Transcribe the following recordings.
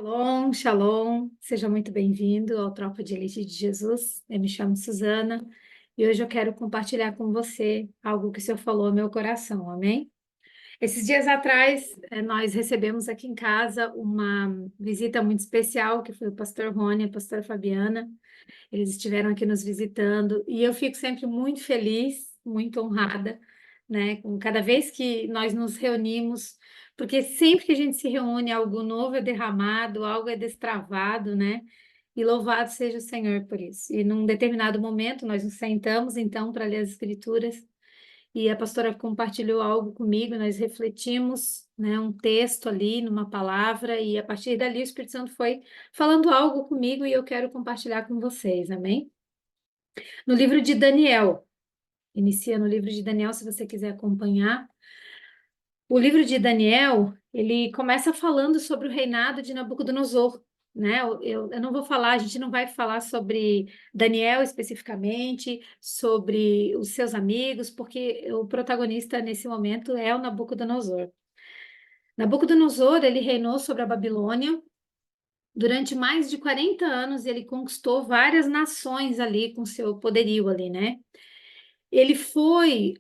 Shalom, shalom, seja muito bem-vindo ao Tropa de Elite de Jesus. Eu me chamo Suzana e hoje eu quero compartilhar com você algo que o Senhor falou ao meu coração, amém? Esses dias atrás, nós recebemos aqui em casa uma visita muito especial, que foi o pastor Rony e a pastora Fabiana. Eles estiveram aqui nos visitando e eu fico sempre muito feliz, muito honrada, né? Com cada vez que nós nos reunimos, porque sempre que a gente se reúne, algo novo é derramado, algo é destravado, né? E louvado seja o Senhor por isso. E num determinado momento, nós nos sentamos então para ler as Escrituras e a pastora compartilhou algo comigo, nós refletimos, né, um texto ali, numa palavra, e a partir dali o Espírito Santo foi falando algo comigo e eu quero compartilhar com vocês, amém? No livro de Daniel, inicia no livro de Daniel, se você quiser acompanhar. O livro de Daniel, ele começa falando sobre o reinado de Nabucodonosor, né? Eu não vou falar, a gente não vai falar sobre Daniel especificamente, sobre os seus amigos, porque o protagonista nesse momento é o Nabucodonosor. Nabucodonosor, ele reinou sobre a Babilônia durante mais de 40 anos, ele conquistou várias nações ali com seu poderio ali, né? Ele foi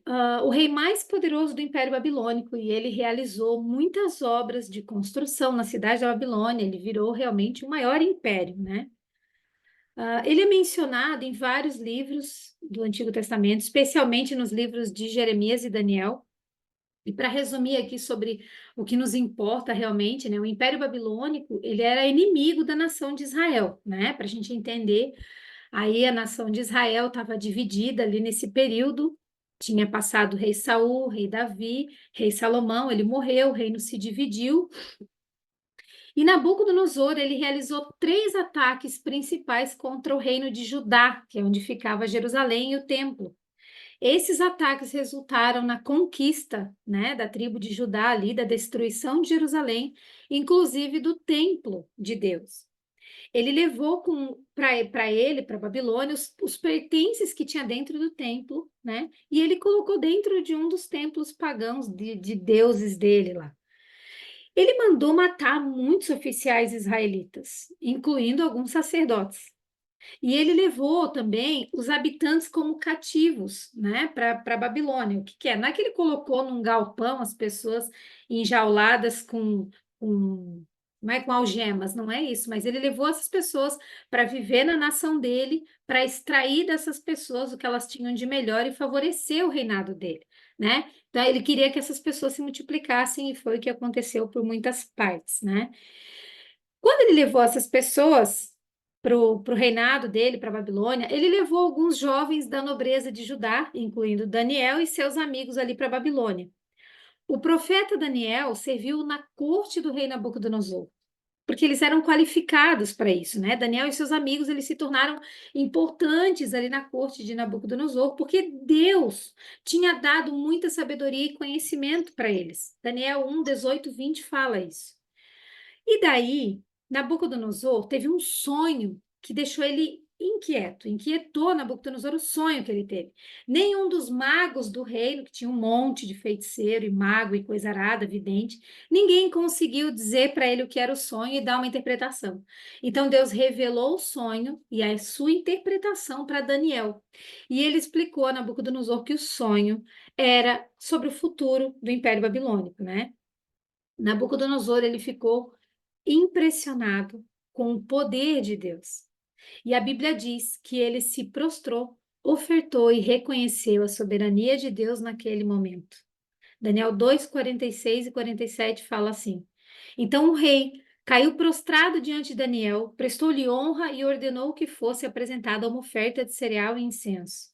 o rei mais poderoso do Império Babilônico e ele realizou muitas obras de construção na cidade da Babilônia. Ele virou realmente o maior império, né? Ele é mencionado em vários livros do Antigo Testamento, especialmente nos livros de Jeremias e Daniel. E para resumir aqui sobre o que nos importa realmente, né? O Império Babilônico, ele era inimigo da nação de Israel, né? Para a gente entender, aí a nação de Israel estava dividida ali nesse período. Tinha passado o rei Saul, o rei Davi, rei Salomão, ele morreu, o reino se dividiu. E Nabucodonosor, ele realizou 3 ataques principais contra o reino de Judá, que é onde ficava Jerusalém e o templo. Esses ataques resultaram na conquista, né, da tribo de Judá ali, da destruição de Jerusalém, inclusive do templo de Deus. Ele levou para Babilônia, os pertences que tinha dentro do templo, né? E ele colocou dentro de um dos templos pagãos de deuses dele lá. Ele mandou matar muitos oficiais israelitas, incluindo alguns sacerdotes. E ele levou também os habitantes como cativos, né, para Babilônia. O que, que é? Não é que ele colocou num galpão as pessoas enjauladas com, não é, com algemas, não é isso, mas ele levou essas pessoas para viver na nação dele, para extrair dessas pessoas o que elas tinham de melhor e favorecer o reinado dele, né? Então ele queria que essas pessoas se multiplicassem e foi o que aconteceu por muitas partes, né? Quando ele levou essas pessoas para o reinado dele, para a Babilônia, ele levou alguns jovens da nobreza de Judá, incluindo Daniel e seus amigos ali para a Babilônia. O profeta Daniel serviu na corte do rei Nabucodonosor, porque eles eram qualificados para isso, né? Daniel e seus amigos, eles se tornaram importantes ali na corte de Nabucodonosor, porque Deus tinha dado muita sabedoria e conhecimento para eles. Daniel 1, 18, 20 fala isso. E daí, Nabucodonosor teve um sonho que deixou ele inquieto, inquietou Nabucodonosor o sonho que ele teve. Nenhum dos magos do reino, que tinha um monte de feiticeiro e mago e coisa arada, vidente, ninguém conseguiu dizer para ele o que era o sonho e dar uma interpretação. Então Deus revelou o sonho e a sua interpretação para Daniel. E ele explicou a Nabucodonosor que o sonho era sobre o futuro do Império Babilônico, né? Nabucodonosor, ele ficou impressionado com o poder de Deus. E a Bíblia diz que ele se prostrou, ofertou e reconheceu a soberania de Deus naquele momento. Daniel 2, 46 e 47 fala assim: Então o rei caiu prostrado diante de Daniel, prestou-lhe honra e ordenou que fosse apresentada uma oferta de cereal e incenso.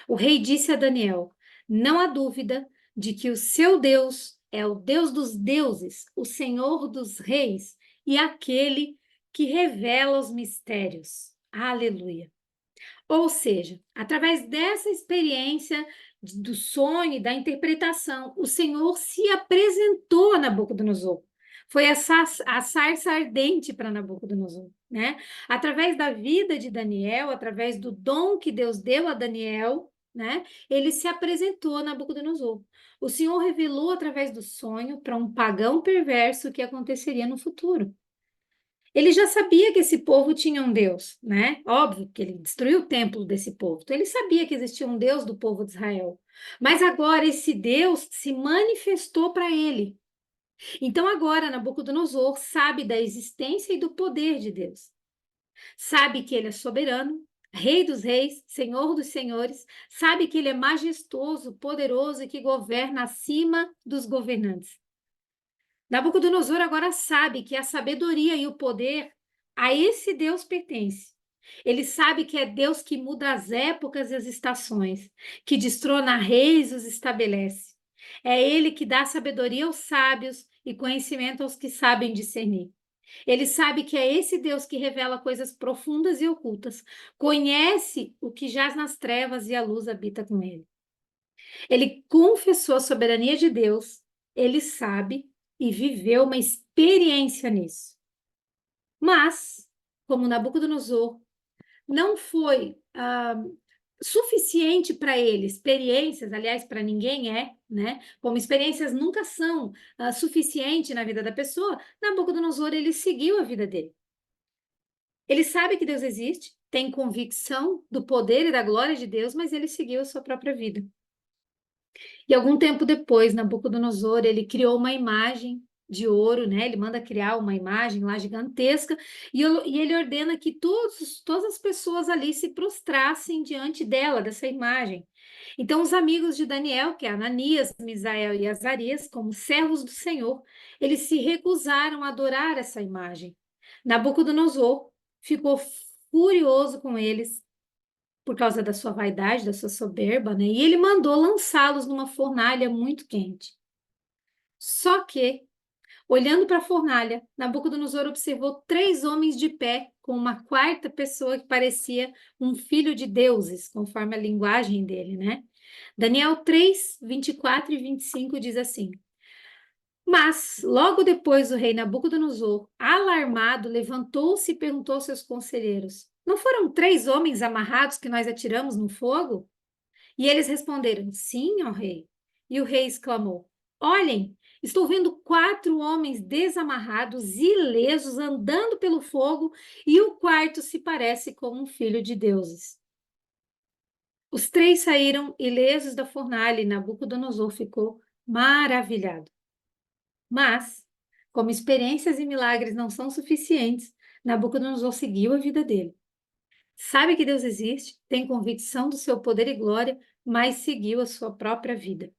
O rei disse a Daniel: Não há dúvida de que o seu Deus é o Deus dos deuses, o Senhor dos reis e aquele que revela os mistérios. Aleluia. Ou seja, através dessa experiência do sonho e da interpretação, o Senhor se apresentou a Nabucodonosor. Foi a sarça ardente para Nabucodonosor, né? Através da vida de Daniel, através do dom que Deus deu a Daniel, né? Ele se apresentou a Nabucodonosor. O Senhor revelou através do sonho para um pagão perverso o que aconteceria no futuro. Ele já sabia que esse povo tinha um Deus, né? Óbvio que ele destruiu o templo desse povo. Então ele sabia que existia um Deus do povo de Israel. Mas agora esse Deus se manifestou para ele. Então agora Nabucodonosor sabe da existência e do poder de Deus. Sabe que ele é soberano, Rei dos reis, Senhor dos senhores, sabe que ele é majestoso, poderoso e que governa acima dos governantes. Nabucodonosor agora sabe que a sabedoria e o poder a esse Deus pertence. Ele sabe que é Deus que muda as épocas e as estações, que destrona reis e os estabelece. É Ele que dá sabedoria aos sábios e conhecimento aos que sabem discernir. Ele sabe que é esse Deus que revela coisas profundas e ocultas, conhece o que jaz nas trevas e a luz habita com ele. Ele confessou a soberania de Deus, ele sabe e viveu uma experiência nisso. Mas, como Nabucodonosor não foi suficiente para ele, experiências, aliás, para ninguém é, né? Como experiências nunca são suficientes na vida da pessoa, Nabucodonosor, ele seguiu a vida dele. Ele sabe que Deus existe, tem convicção do poder e da glória de Deus, mas ele seguiu a sua própria vida. E algum tempo depois, Nabucodonosor, ele criou uma imagem de ouro, né? Ele manda criar uma imagem lá gigantesca e ele ordena que todas as pessoas ali se prostrassem diante dela, dessa imagem. Então, os amigos de Daniel, que é Ananias, Misael e Azarias, como servos do Senhor, eles se recusaram a adorar essa imagem. Nabucodonosor ficou furioso com eles por causa da sua vaidade, da sua soberba, né? E ele mandou lançá-los numa fornalha muito quente. Só que, olhando para a fornalha, Nabucodonosor observou 3 homens de pé com uma quarta pessoa que parecia um filho de deuses, conforme a linguagem dele, né? Daniel 3, 24 e 25 diz assim: Mas, logo depois, o rei Nabucodonosor, alarmado, levantou-se e perguntou aos seus conselheiros: Não foram 3 homens amarrados que nós atiramos no fogo? E eles responderam: Sim, ó rei. E o rei exclamou: Olhem, estou vendo 4 homens desamarrados, ilesos, andando pelo fogo, e o quarto se parece com um filho de deuses. Os 3 saíram ilesos da fornalha e Nabucodonosor ficou maravilhado. Mas, como experiências e milagres não são suficientes, Nabucodonosor seguiu a vida dele. Sabe que Deus existe, tem convicção do seu poder e glória, mas seguiu a sua própria vida.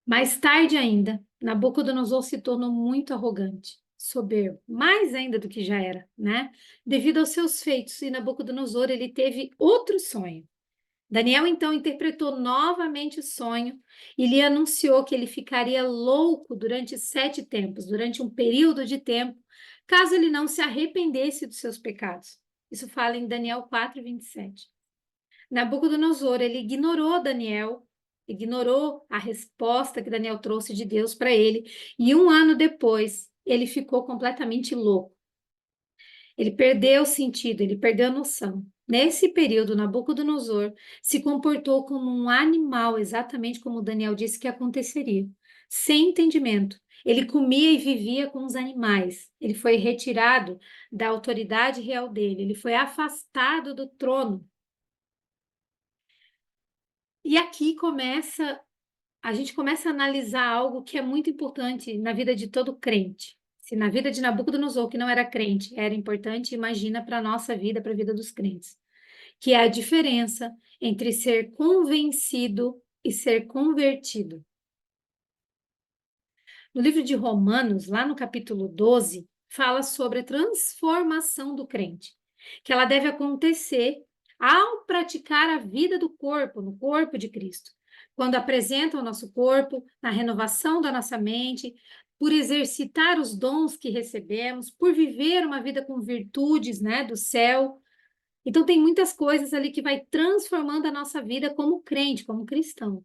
Mais tarde ainda, Nabucodonosor se tornou muito arrogante, soberbo, mais ainda do que já era, né? Devido aos seus feitos, e Nabucodonosor ele teve outro sonho. Daniel então interpretou novamente o sonho e lhe anunciou que ele ficaria louco durante 7 tempos, durante um período de tempo, caso ele não se arrependesse dos seus pecados. Isso fala em Daniel 4, 27. Nabucodonosor, ele ignorou Daniel, ignorou a resposta que Daniel trouxe de Deus para ele, e 1 ano depois, ele ficou completamente louco. Ele perdeu o sentido, ele perdeu a noção. Nesse período, Nabucodonosor se comportou como um animal, exatamente como Daniel disse que aconteceria, sem entendimento. Ele comia e vivia com os animais. Ele foi retirado da autoridade real dele, ele foi afastado do trono. E aqui a gente começa a analisar algo que é muito importante na vida de todo crente. Se na vida de Nabucodonosor, que não era crente, era importante, imagina para a nossa vida, para a vida dos crentes, que é a diferença entre ser convencido e ser convertido. No livro de Romanos, lá no capítulo 12, fala sobre a transformação do crente, que ela deve acontecer ao praticar a vida do corpo, no corpo de Cristo, quando apresenta o nosso corpo, na renovação da nossa mente, por exercitar os dons que recebemos, por viver uma vida com virtudes, né, do céu. Então tem muitas coisas ali que vai transformando a nossa vida como crente, como cristão.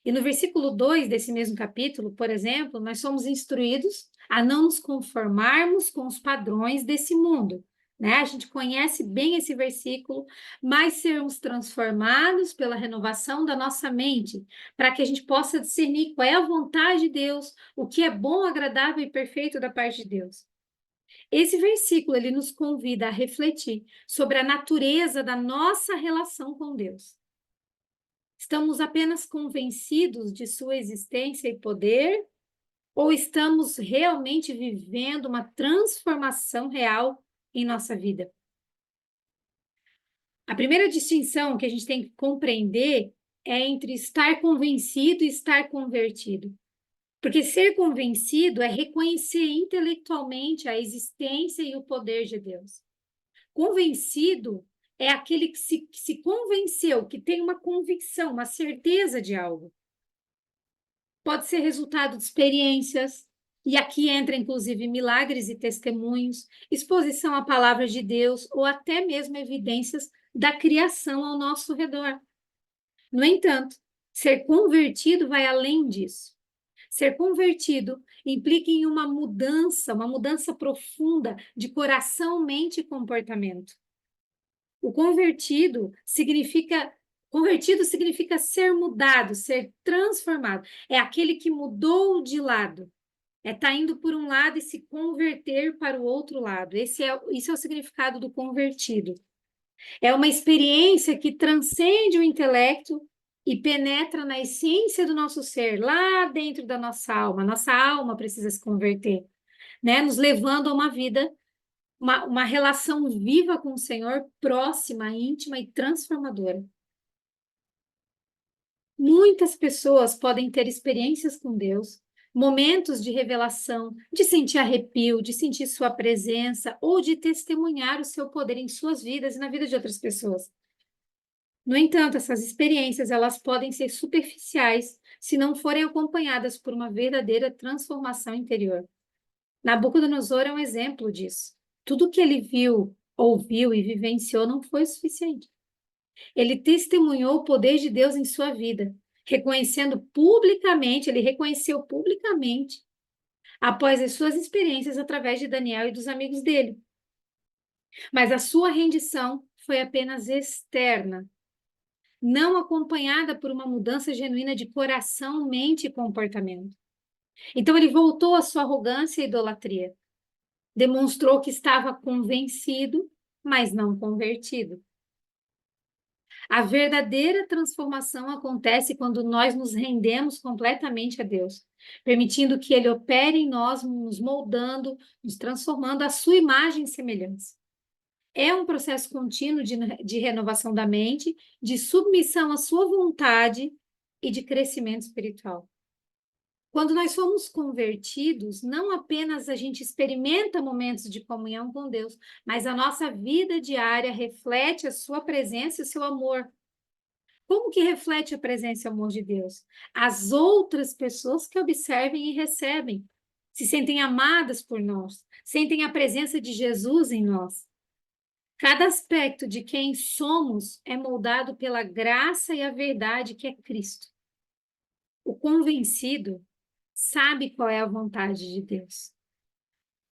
E no versículo 2 desse mesmo capítulo, por exemplo, nós somos instruídos a não nos conformarmos com os padrões desse mundo, né? A gente conhece bem esse versículo, mas sermos transformados pela renovação da nossa mente, para que a gente possa discernir qual é a vontade de Deus, o que é bom, agradável e perfeito da parte de Deus. Esse versículo, ele nos convida a refletir sobre a natureza da nossa relação com Deus. Estamos apenas convencidos de sua existência e poder, ou estamos realmente vivendo uma transformação real em nossa vida? A primeira distinção que a gente tem que compreender é entre estar convencido e estar convertido. Porque ser convencido é reconhecer intelectualmente a existência e o poder de Deus. Convencido é aquele que se convenceu, que tem uma convicção, uma certeza de algo. Pode ser resultado de experiências, e aqui entra inclusive milagres e testemunhos, exposição à palavra de Deus, ou até mesmo evidências da criação ao nosso redor. No entanto, ser convertido vai além disso. Ser convertido implica em uma mudança profunda de coração, mente e comportamento. O convertido significa ser mudado, ser transformado. É aquele que mudou de lado. É estar indo por um lado e se converter para o outro lado. Isso é o significado do convertido. É uma experiência que transcende o intelecto e penetra na essência do nosso ser, lá dentro da nossa alma. Nossa alma precisa se converter, né? Nos levando a uma vida, uma relação viva com o Senhor, próxima, íntima e transformadora. Muitas pessoas podem ter experiências com Deus, momentos de revelação, de sentir arrepio, de sentir sua presença ou de testemunhar o seu poder em suas vidas e na vida de outras pessoas. No entanto, essas experiências, elas podem ser superficiais se não forem acompanhadas por uma verdadeira transformação interior. Nabucodonosor é um exemplo disso. Tudo que ele viu, ouviu e vivenciou não foi suficiente. Ele testemunhou o poder de Deus em sua vida, ele reconheceu publicamente, após as suas experiências através de Daniel e dos amigos dele. Mas a sua rendição foi apenas externa, não acompanhada por uma mudança genuína de coração, mente e comportamento. Então ele voltou à sua arrogância e idolatria. Demonstrou que estava convencido, mas não convertido. A verdadeira transformação acontece quando nós nos rendemos completamente a Deus, permitindo que Ele opere em nós, nos moldando, nos transformando à sua imagem e semelhança. É um processo contínuo de renovação da mente, de submissão à sua vontade e de crescimento espiritual. Quando nós somos convertidos, não apenas a gente experimenta momentos de comunhão com Deus, mas a nossa vida diária reflete a sua presença e o seu amor. Como que reflete a presença e o amor de Deus? As outras pessoas que observem e recebem, se sentem amadas por nós, sentem a presença de Jesus em nós. Cada aspecto de quem somos é moldado pela graça e a verdade que é Cristo. O convencido sabe qual é a vontade de Deus,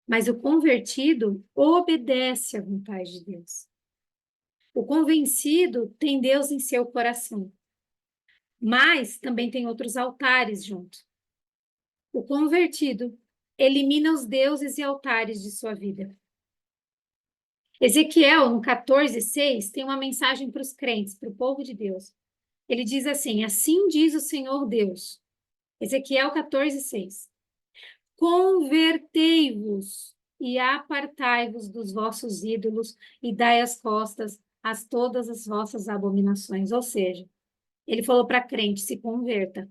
mas o convertido obedece à vontade de Deus. O convencido tem Deus em seu coração, mas também tem outros altares junto. O convertido elimina os deuses e altares de sua vida. Ezequiel, no 14:6, tem uma mensagem para os crentes, para o povo de Deus. Ele diz assim: assim diz o Senhor Deus. Ezequiel 14:6. Convertei-vos e apartai-vos dos vossos ídolos e dai as costas a todas as vossas abominações. Ou seja, ele falou para crente: se converta.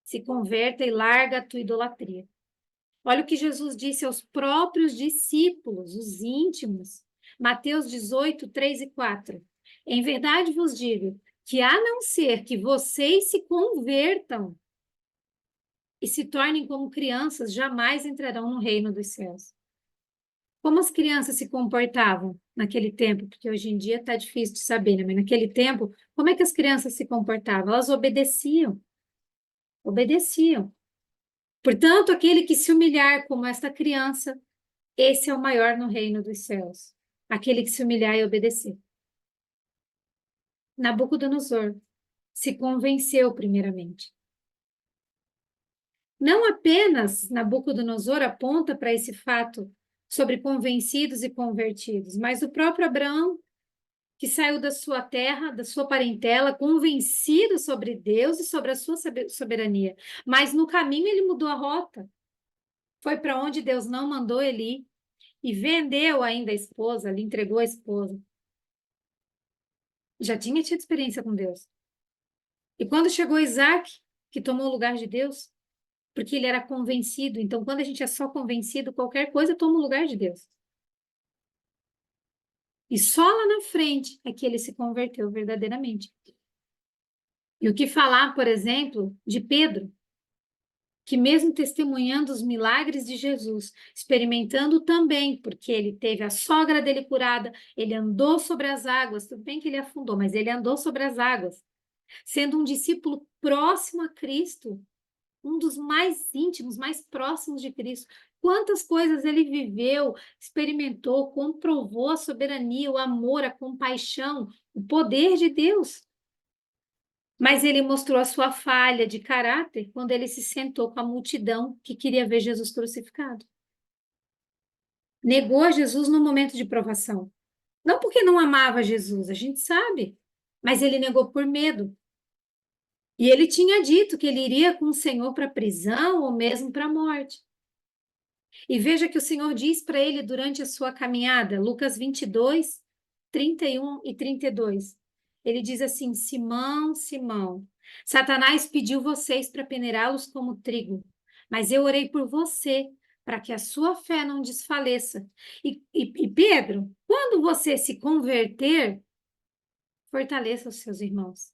Se converta e larga a tua idolatria. Olha o que Jesus disse aos próprios discípulos, os íntimos. Mateus 18, 3 e 4. Em verdade vos digo que, a não ser que vocês se convertam e se tornem como crianças, jamais entrarão no reino dos céus. Como as crianças se comportavam naquele tempo? Porque hoje em dia está difícil de saber, né? Mas naquele tempo, como é que as crianças se comportavam? Elas obedeciam. Obedeciam. Portanto, aquele que se humilhar como esta criança, esse é o maior no reino dos céus. Aquele que se humilhar e obedecer. Nabucodonosor se convenceu primeiramente. Não apenas Nabucodonosor aponta para esse fato sobre convencidos e convertidos, mas o próprio Abraão, que saiu da sua terra, da sua parentela, convencido sobre Deus e sobre a sua soberania. Mas no caminho ele mudou a rota. Foi para onde Deus não mandou ele ir e vendeu ainda a esposa, lhe entregou a esposa. Já tinha tido experiência com Deus. E quando chegou Isaac, que tomou o lugar de Deus, porque ele era convencido. Então, quando a gente é só convencido, qualquer coisa toma o lugar de Deus. E só lá na frente é que ele se converteu verdadeiramente. E o que falar, por exemplo, de Pedro, que mesmo testemunhando os milagres de Jesus, experimentando também, porque ele teve a sogra dele curada, ele andou sobre as águas, tudo bem que ele afundou, mas ele andou sobre as águas, sendo um discípulo próximo a Cristo, um dos mais íntimos, mais próximos de Cristo. Quantas coisas ele viveu, experimentou, comprovou a soberania, o amor, a compaixão, o poder de Deus. Mas ele mostrou a sua falha de caráter quando ele se sentou com a multidão que queria ver Jesus crucificado. Negou a Jesus no momento de provação. Não porque não amava Jesus, a gente sabe, mas ele negou por medo. E ele tinha dito que ele iria com o Senhor para a prisão ou mesmo para a morte. E veja que o Senhor diz para ele durante a sua caminhada, Lucas 22, 31 e 32. Ele diz assim: Simão, Simão, Satanás pediu vocês para peneirá-los como trigo, mas eu orei por você para que a sua fé não desfaleça. E Pedro, quando você se converter, fortaleça os seus irmãos.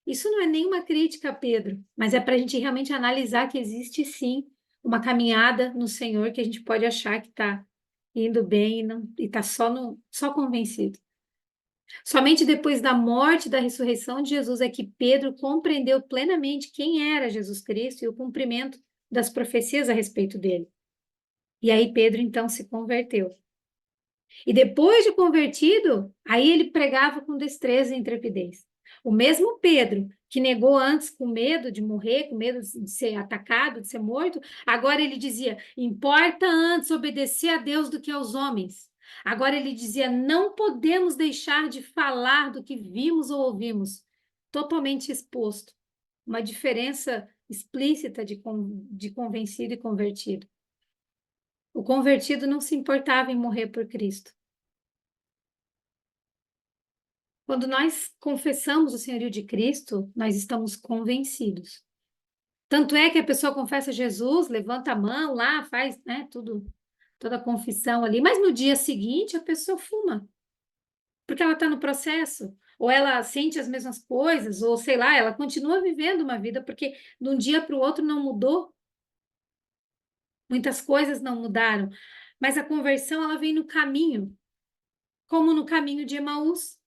Isso não é nenhuma crítica a Pedro, mas é para a gente realmente analisar que existe sim uma caminhada no Senhor que a gente pode achar que está indo bem e está só convencido. Somente depois da morte e da ressurreição de Jesus é que Pedro compreendeu plenamente quem era Jesus Cristo e o cumprimento das profecias a respeito dele. E aí Pedro então se converteu. E depois de convertido, aí ele pregava com destreza e intrepidez. O mesmo Pedro, que negou antes com medo de morrer, com medo de ser atacado, de ser morto, agora ele dizia: importa antes obedecer a Deus do que aos homens. Agora ele dizia: não podemos deixar de falar do que vimos ou ouvimos, totalmente exposto. Uma diferença explícita de convencido e convertido. O convertido não se importava em morrer por Cristo. Quando nós confessamos o senhorio de Cristo, nós estamos convencidos. Tanto é que a pessoa confessa Jesus, levanta a mão lá, faz, né, toda a confissão ali, mas no dia seguinte a pessoa fuma, porque ela está no processo, ou ela sente as mesmas coisas, ou sei lá, ela continua vivendo uma vida, porque de um dia para o outro não mudou, muitas coisas não mudaram, mas a conversão ela vem no caminho, como no caminho de Emaús,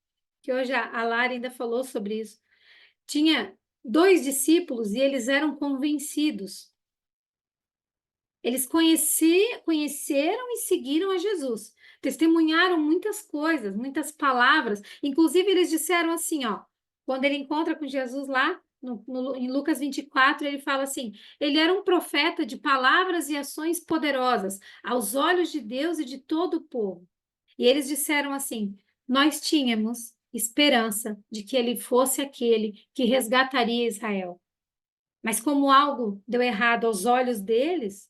que hoje a Lara ainda falou sobre isso. Tinha 2 discípulos e eles eram convencidos. Eles conheceram e seguiram a Jesus. Testemunharam muitas coisas, muitas palavras. Inclusive, eles disseram assim, ó, quando ele encontra com Jesus lá, em Lucas 24, ele fala assim, ele era um profeta de palavras e ações poderosas, aos olhos de Deus e de todo o povo. E eles disseram assim, nós tínhamos esperança de que ele fosse aquele que resgataria Israel. Mas como algo deu errado aos olhos deles,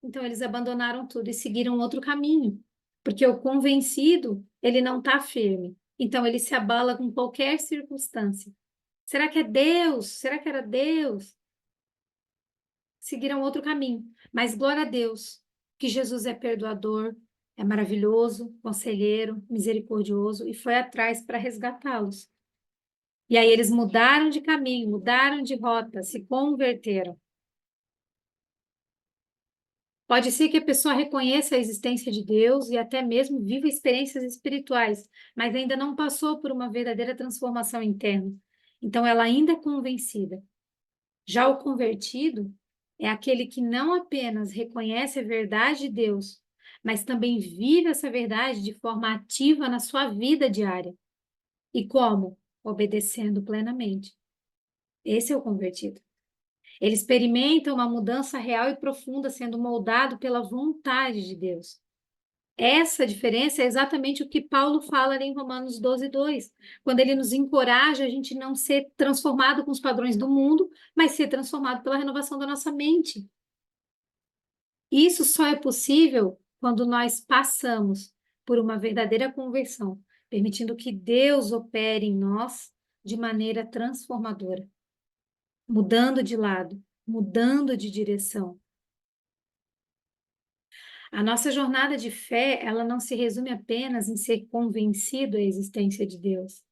então eles abandonaram tudo e seguiram outro caminho. Porque o convencido, ele não está firme. Então ele se abala com qualquer circunstância. Será que é Deus? Será que era Deus? Seguiram outro caminho. Mas glória a Deus, que Jesus é perdoador, é maravilhoso, conselheiro, misericordioso e foi atrás para resgatá-los. E aí eles mudaram de caminho, mudaram de rota, se converteram. Pode ser que a pessoa reconheça a existência de Deus e até mesmo viva experiências espirituais, mas ainda não passou por uma verdadeira transformação interna. Então ela ainda é convencida. Já o convertido é aquele que não apenas reconhece a verdade de Deus, mas também vive essa verdade de forma ativa na sua vida diária. E como? Obedecendo plenamente. Esse é o convertido. Ele experimenta uma mudança real e profunda sendo moldado pela vontade de Deus. Essa diferença é exatamente o que Paulo fala ali em Romanos 12:2, quando ele nos encoraja a gente não ser transformado com os padrões do mundo, mas ser transformado pela renovação da nossa mente. Isso só é possível quando nós passamos por uma verdadeira conversão, permitindo que Deus opere em nós de maneira transformadora, mudando de lado, mudando de direção. A nossa jornada de fé, ela não se resume apenas em ser convencido da existência de Deus,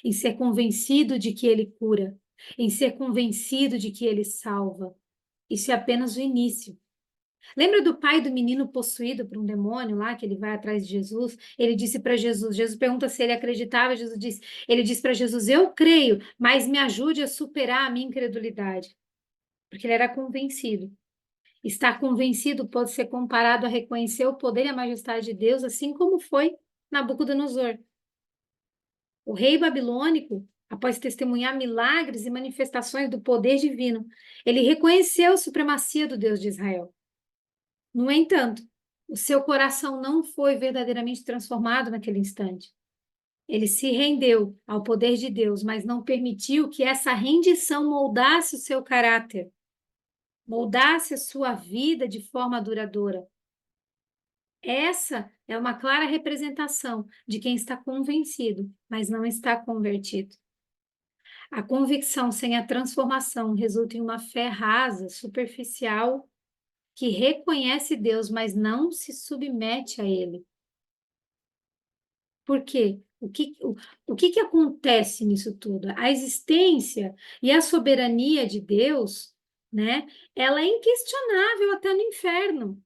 em ser convencido de que Ele cura, em ser convencido de que Ele salva. Isso é apenas o início. Lembra do pai do menino possuído por um demônio lá, que ele vai atrás de Jesus? Ele disse para Jesus, Jesus pergunta se ele acreditava, ele disse para Jesus, eu creio, mas me ajude a superar a minha incredulidade. Porque ele era convencido. Estar convencido pode ser comparado a reconhecer o poder e a majestade de Deus, assim como foi Nabucodonosor. O rei babilônico, após testemunhar milagres e manifestações do poder divino, ele reconheceu a supremacia do Deus de Israel. No entanto, o seu coração não foi verdadeiramente transformado naquele instante. Ele se rendeu ao poder de Deus, mas não permitiu que essa rendição moldasse o seu caráter, moldasse a sua vida de forma duradoura. Essa é uma clara representação de quem está convencido, mas não está convertido. A convicção sem a transformação resulta em uma fé rasa, superficial, que reconhece Deus, mas não se submete a Ele. Por quê? O que acontece nisso tudo? A existência e a soberania de Deus, né? Ela é inquestionável até no inferno.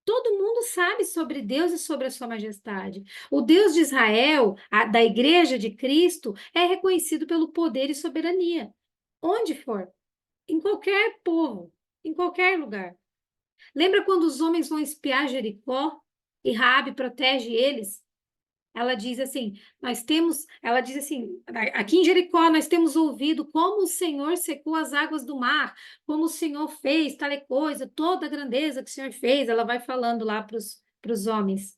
Todo mundo sabe sobre Deus e sobre a sua majestade. O Deus de Israel, da Igreja de Cristo, é reconhecido pelo poder e soberania. Onde for, em qualquer povo, em qualquer lugar. Lembra quando os homens vão espiar Jericó e Raabe protege eles? Ela diz assim, ela diz assim, aqui em Jericó nós temos ouvido como o Senhor secou as águas do mar, como o Senhor fez tal coisa, toda a grandeza que o Senhor fez, ela vai falando lá para os homens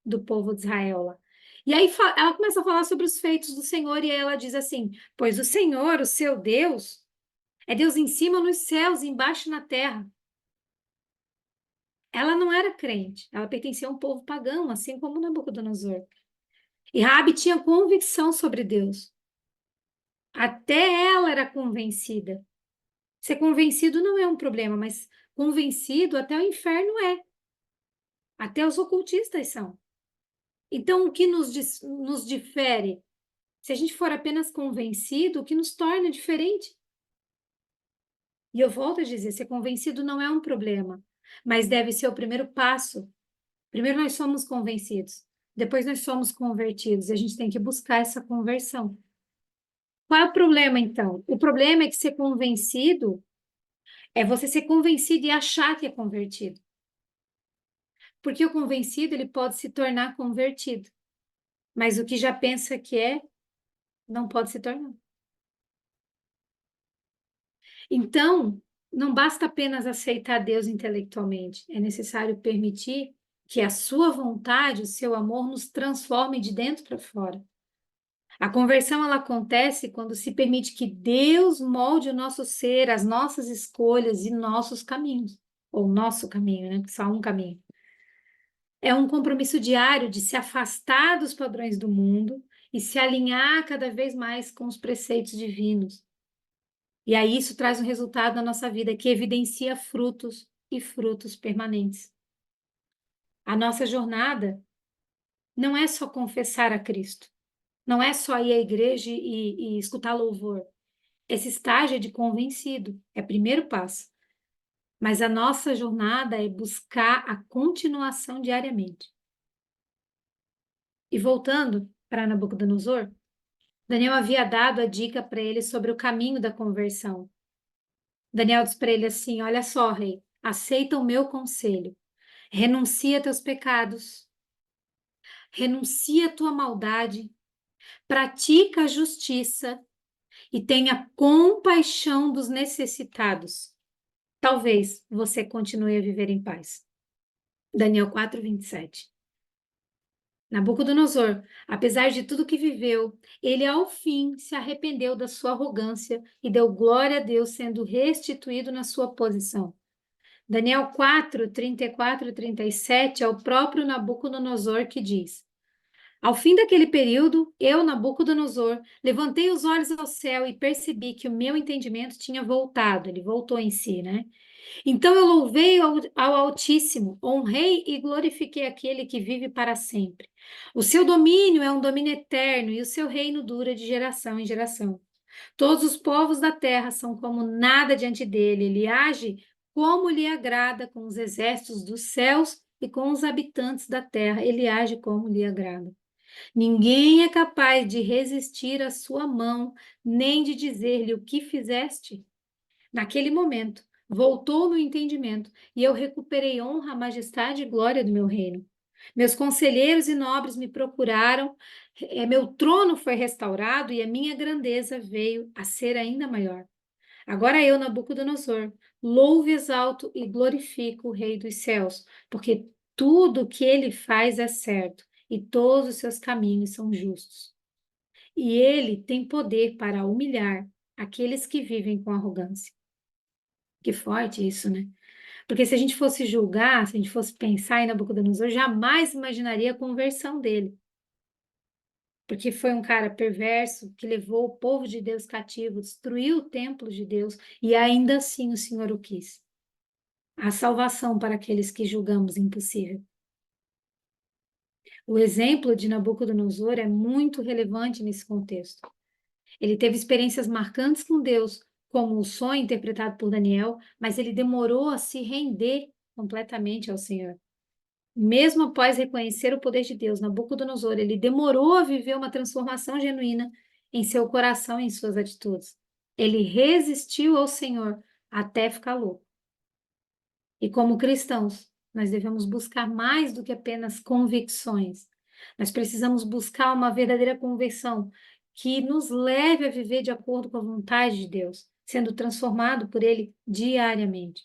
do povo de Israel lá. E aí ela começa a falar sobre os feitos do Senhor e aí ela diz assim, pois o Senhor, o seu Deus, é Deus em cima nos céus e embaixo na terra. Ela não era crente, ela pertencia a um povo pagão, assim como Nabucodonosor. E Raabe tinha convicção sobre Deus. Até ela era convencida. Ser convencido não é um problema, mas convencido até o inferno é. Até os ocultistas são. Então, o que nos difere? Se a gente for apenas convencido, o que nos torna diferente? E eu volto a dizer, ser convencido não é um problema, mas deve ser o primeiro passo. Primeiro nós somos convencidos, depois nós somos convertidos, e a gente tem que buscar essa conversão. Qual é o problema, então? O problema é que ser convencido é você ser convencido e achar que é convertido. Porque o convencido, ele pode se tornar convertido. Mas o que já pensa que é, não pode se tornar. Então, não basta apenas aceitar Deus intelectualmente. É necessário permitir que a sua vontade, o seu amor, nos transforme de dentro para fora. A conversão ela acontece quando se permite que Deus molde o nosso ser, as nossas escolhas e nossos caminhos. Ou nosso caminho, né? Só um caminho. É um compromisso diário de se afastar dos padrões do mundo e se alinhar cada vez mais com os preceitos divinos. E aí isso traz um resultado na nossa vida que evidencia frutos e frutos permanentes. A nossa jornada não é só confessar a Cristo, não é só ir à igreja e escutar louvor. Esse estágio é de convencido, é o primeiro passo. Mas a nossa jornada é buscar a continuação diariamente. E voltando para Nabucodonosor, Daniel havia dado a dica para ele sobre o caminho da conversão. Daniel diz para ele assim: olha só, rei, aceita o meu conselho, renuncia a teus pecados, renuncia a tua maldade, pratica a justiça e tenha compaixão dos necessitados. Talvez você continue a viver em paz. Daniel 4:27. Nabucodonosor, apesar de tudo que viveu, ele ao fim se arrependeu da sua arrogância e deu glória a Deus, sendo restituído na sua posição. Daniel 4:34 e 37 é o próprio Nabucodonosor que diz: Ao fim daquele período, eu, Nabucodonosor, levantei os olhos ao céu e percebi que o meu entendimento tinha voltado. Ele voltou em si, né? Então eu louvei ao Altíssimo, honrei e glorifiquei aquele que vive para sempre. O seu domínio é um domínio eterno e o seu reino dura de geração em geração. Todos os povos da terra são como nada diante dele. Ele age como lhe agrada com os exércitos dos céus e com os habitantes da terra. Ele age como lhe agrada. Ninguém é capaz de resistir à sua mão, nem de dizer-lhe o que fizeste. Naquele momento, voltou no entendimento, e eu recuperei honra, majestade e glória do meu reino. Meus conselheiros e nobres me procuraram, meu trono foi restaurado e a minha grandeza veio a ser ainda maior. Agora eu, Nabucodonosor, louvo, exalto e glorifico o Rei dos céus, porque tudo o que ele faz é certo e todos os seus caminhos são justos. E ele tem poder para humilhar aqueles que vivem com arrogância. Que forte isso, né? Porque se a gente fosse julgar, se a gente fosse pensar em Nabucodonosor, jamais imaginaria a conversão dele. Porque foi um cara perverso que levou o povo de Deus cativo, destruiu o templo de Deus e ainda assim o Senhor o quis. A salvação para aqueles que julgamos impossível. O exemplo de Nabucodonosor é muito relevante nesse contexto. Ele teve experiências marcantes com Deus, como o sonho interpretado por Daniel, mas ele demorou a se render completamente ao Senhor. Mesmo após reconhecer o poder de Deus, Nabucodonosor, ele demorou a viver uma transformação genuína em seu coração e em suas atitudes. Ele resistiu ao Senhor até ficar louco. E como cristãos, nós devemos buscar mais do que apenas convicções. Nós precisamos buscar uma verdadeira conversão que nos leve a viver de acordo com a vontade de Deus, sendo transformado por Ele diariamente.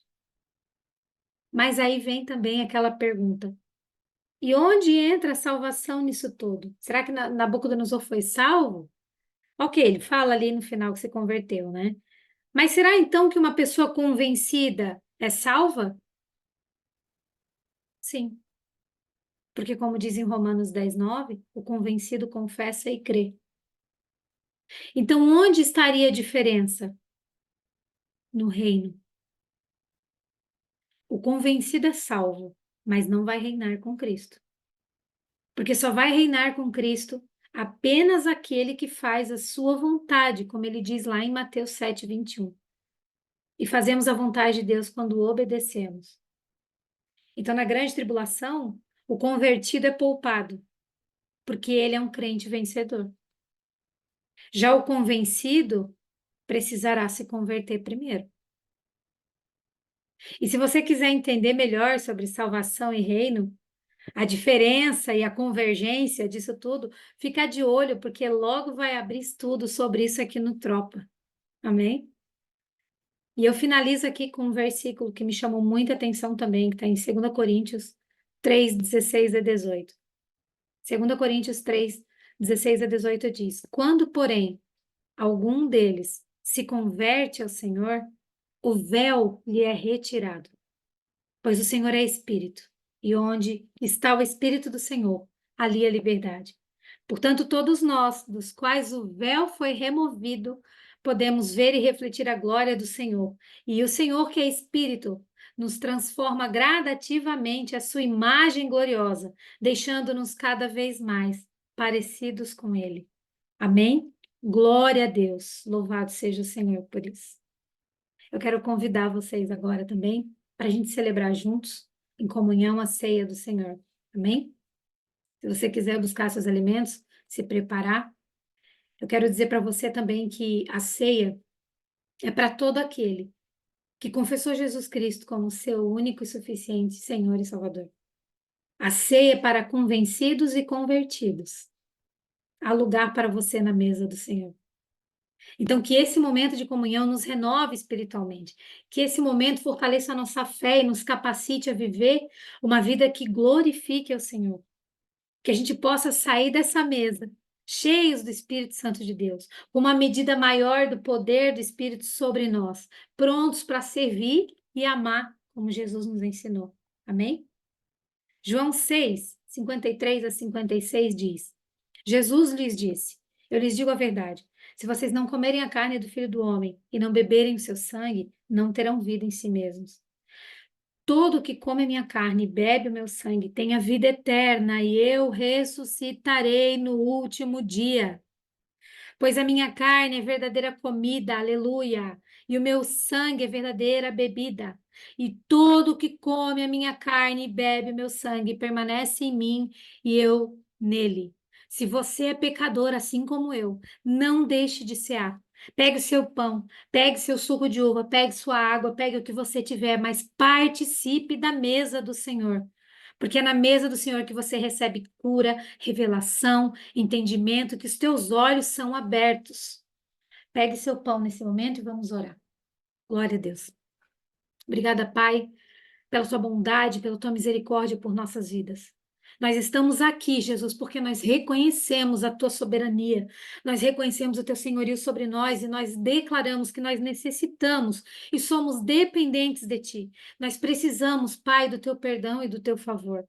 Mas aí vem também aquela pergunta: e onde entra a salvação nisso tudo? Será que Nabucodonosor foi salvo? Ok, ele fala ali no final que se converteu, né? Mas será então que uma pessoa convencida é salva? Sim. Porque, como diz em Romanos 10:9, o convencido confessa e crê. Então, onde estaria a diferença? No reino. O convencido é salvo, mas não vai reinar com Cristo. Porque só vai reinar com Cristo apenas aquele que faz a sua vontade, como ele diz lá em Mateus 7:21. E fazemos a vontade de Deus quando obedecemos. Então, na grande tribulação, o convertido é poupado, porque ele é um crente vencedor. Já o convencido precisará se converter primeiro. E se você quiser entender melhor sobre salvação e reino, a diferença e a convergência disso tudo, fica de olho, porque logo vai abrir estudo sobre isso aqui no Tropa. Amém? E eu finalizo aqui com um versículo que me chamou muita atenção também, que está em 2 Coríntios 3, 16 a 18. 2 Coríntios 3, 16 a 18 diz: Quando, porém, algum deles se converte ao Senhor, o véu lhe é retirado, pois o Senhor é Espírito, e onde está o Espírito do Senhor, ali a liberdade. Portanto, todos nós, dos quais o véu foi removido, podemos ver e refletir a glória do Senhor. E o Senhor, que é Espírito, nos transforma gradativamente à sua imagem gloriosa, deixando-nos cada vez mais parecidos com Ele. Amém? Glória a Deus. Louvado seja o Senhor por isso. Eu quero convidar vocês agora também para a gente celebrar juntos, em comunhão, a ceia do Senhor. Amém? Se você quiser buscar seus alimentos, se preparar, eu quero dizer para você também que a ceia é para todo aquele que confessou Jesus Cristo como seu único e suficiente Senhor e Salvador. A ceia é para convencidos e convertidos. Há lugar para você na mesa do Senhor. Então, que esse momento de comunhão nos renove espiritualmente, que esse momento fortaleça a nossa fé e nos capacite a viver uma vida que glorifique ao Senhor. Que a gente possa sair dessa mesa cheios do Espírito Santo de Deus, com uma medida maior do poder do Espírito sobre nós, prontos para servir e amar, como Jesus nos ensinou. Amém? João 6, 53 a 56 diz: Jesus lhes disse: Eu lhes digo a verdade. Se vocês não comerem a carne do Filho do Homem e não beberem o seu sangue, não terão vida em si mesmos. Todo que come a minha carne e bebe o meu sangue tem a vida eterna, e eu ressuscitarei no último dia. Pois a minha carne é verdadeira comida, aleluia, e o meu sangue é verdadeira bebida. E todo que come a minha carne e bebe o meu sangue permanece em mim e eu nele. Se você é pecador assim como eu, não deixe de ser. Pegue o seu pão, pegue seu suco de uva, pegue sua água, pegue o que você tiver, mas participe da mesa do Senhor. Porque é na mesa do Senhor que você recebe cura, revelação, entendimento, que os teus olhos são abertos. Pegue seu pão nesse momento e vamos orar. Glória a Deus. Obrigada, Pai, pela tua bondade, pela tua misericórdia por nossas vidas. Nós estamos aqui, Jesus, porque nós reconhecemos a tua soberania, nós reconhecemos o teu senhorio sobre nós e nós declaramos que nós necessitamos e somos dependentes de ti. Nós precisamos, Pai, do teu perdão e do teu favor.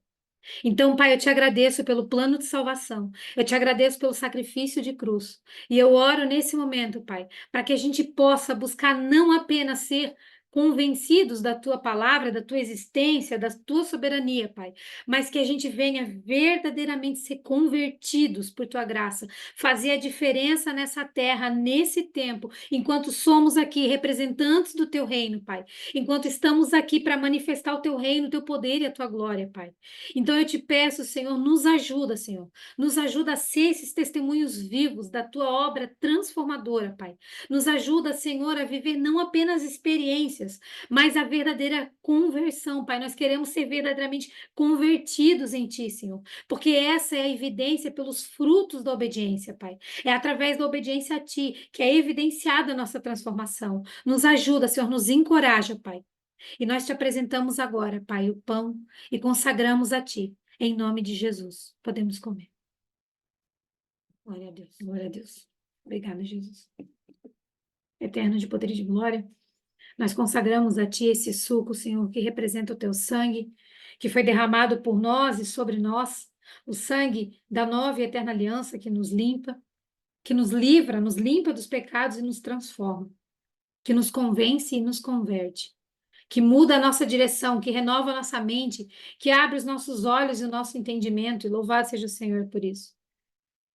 Então, Pai, eu te agradeço pelo plano de salvação, eu te agradeço pelo sacrifício de cruz, e eu oro nesse momento, Pai, para que a gente possa buscar não apenas ser convencidos da tua palavra, da tua existência, da tua soberania, Pai, mas que a gente venha verdadeiramente ser convertidos por tua graça, fazer a diferença nessa terra, nesse tempo, enquanto somos aqui representantes do teu reino, Pai, enquanto estamos aqui para manifestar o teu reino, o teu poder e a tua glória, Pai. Então eu te peço, Senhor, nos ajuda, Senhor. Nos ajuda a ser esses testemunhos vivos da tua obra transformadora, Pai. Nos ajuda, Senhor, a viver não apenas experiências, mas a verdadeira conversão, Pai. Nós queremos ser verdadeiramente convertidos em Ti, Senhor, porque essa é a evidência pelos frutos da obediência, Pai. É através da obediência a Ti que é evidenciada a nossa transformação. Nos ajuda, Senhor, nos encoraja, Pai. E nós te apresentamos agora, Pai, o pão e consagramos a Ti, em nome de Jesus. Podemos comer. Glória a Deus, glória a Deus. Obrigada, Jesus. Eterno de poder e de glória, nós consagramos a Ti esse suco, Senhor, que representa o Teu sangue, que foi derramado por nós e sobre nós, o sangue da nova e eterna aliança que nos limpa, que nos livra, nos limpa dos pecados e nos transforma, que nos convence e nos converte, que muda a nossa direção, que renova a nossa mente, que abre os nossos olhos e o nosso entendimento, e louvado seja o Senhor por isso.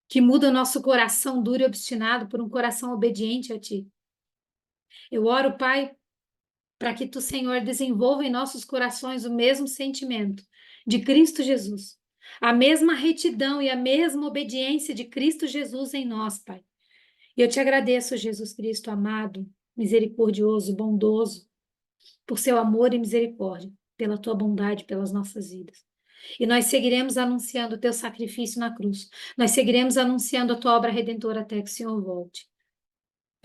Que muda o nosso coração duro e obstinado por um coração obediente a Ti. Eu oro, Pai, para que Tu, Senhor, desenvolva em nossos corações o mesmo sentimento de Cristo Jesus, a mesma retidão e a mesma obediência de Cristo Jesus em nós, Pai. E eu te agradeço, Jesus Cristo amado, misericordioso, bondoso, por seu amor e misericórdia, pela tua bondade, pelas nossas vidas. E nós seguiremos anunciando o teu sacrifício na cruz. Nós seguiremos anunciando a tua obra redentora até que o Senhor volte.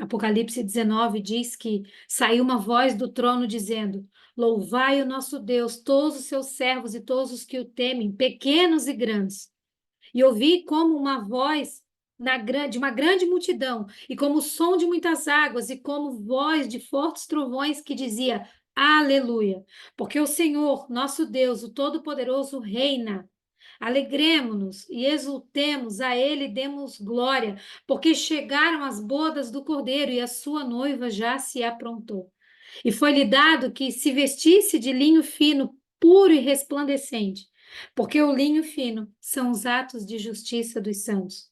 Apocalipse 19 diz que saiu uma voz do trono dizendo: Louvai o nosso Deus, todos os seus servos e todos os que o temem, pequenos e grandes. E ouvi como uma voz de uma grande multidão, e como o som de muitas águas, e como voz de fortes trovões que dizia: Aleluia! Porque o Senhor, nosso Deus, o Todo-Poderoso, reina. Alegremo-nos e exultemos, a Ele demos glória, porque chegaram as bodas do Cordeiro e a sua noiva já se aprontou. E foi-lhe dado que se vestisse de linho fino, puro e resplandecente, porque o linho fino são os atos de justiça dos santos.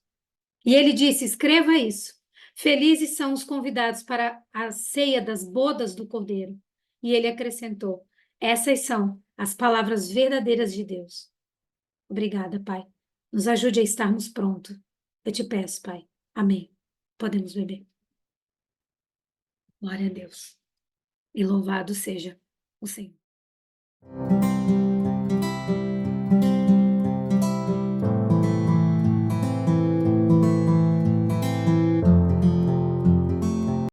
E ele disse: Escreva isso. Felizes são os convidados para a ceia das bodas do Cordeiro. E ele acrescentou: Essas são as palavras verdadeiras de Deus. Obrigada, Pai. Nos ajude a estarmos prontos. Eu te peço, Pai. Amém. Podemos beber. Glória a Deus. E louvado seja o Senhor.